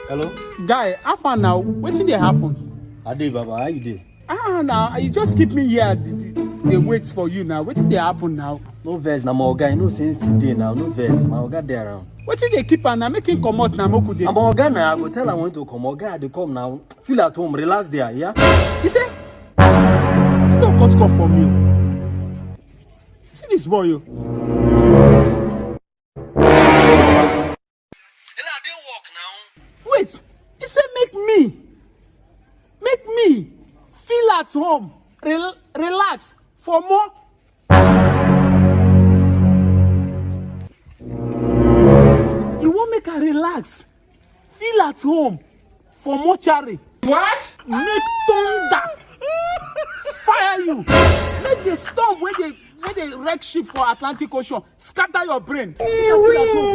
Hello? Guy, how far now? Wetin dey happen? Ade Baba, how you dey? Now you just keep me here. They wait for you now. Wetin dey happen now? No vex, na my oga. You know since today now, no vex. My oga dey around. Wetin dey keep am now? Make him comot now. Moku dey. I'm oga now. I go tell am when to come. Oga, they come now. Feel at home, relax there, yeah? He say, you don't cut call for me. See this boy, yo. Wait, he said make me feel at home, relax for more. You won't make her relax, feel at home for Murtuary. What? Make thunder fire you. Make the storm where they wreck ship for Atlantic Ocean scatter your brain. Make her feel at home.